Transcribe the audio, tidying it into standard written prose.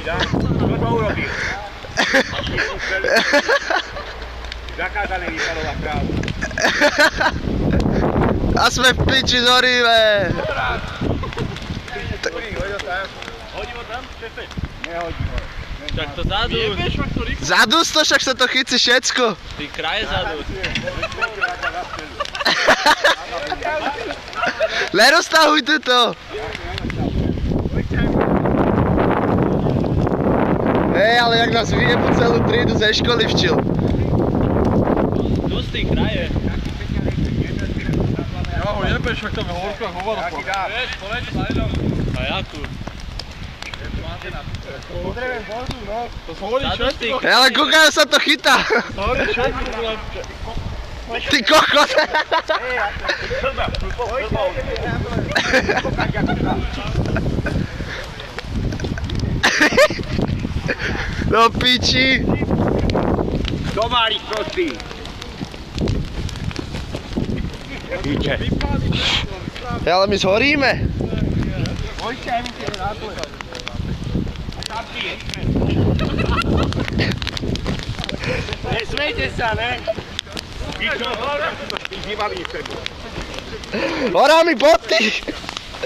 ti dám. Čo to urobil? Zakázané vypalovať krávu. A sme v piči, zoríme. Hodím ho tam? Nehodím ho. Tak to zadúš. Zadús to, však sa to chyci všetko. Ty kraje zadúš. Neroztahuj to. Hej, ale jak nás vyjebu celú triedu ze školy včil. Dus ty kraje. Ja ho jebeš, však tam je horká hovada. Vieš, poleď sa jedom. A ja tu. Potrebujem vodu, no. To sa hovorí Zadúš ty. všetko. Ale kúkaj sa to chytá. To hovorí všetko, chlapče. Ty kokos. Chlba. Do piči. Domári prostý. Píče. Ale my zhoríme. Pojďte, mi tě na to. A tam ty je. Nesmejte sa, ne? Ty čo? Ty živali v tebe. Horá mi boty.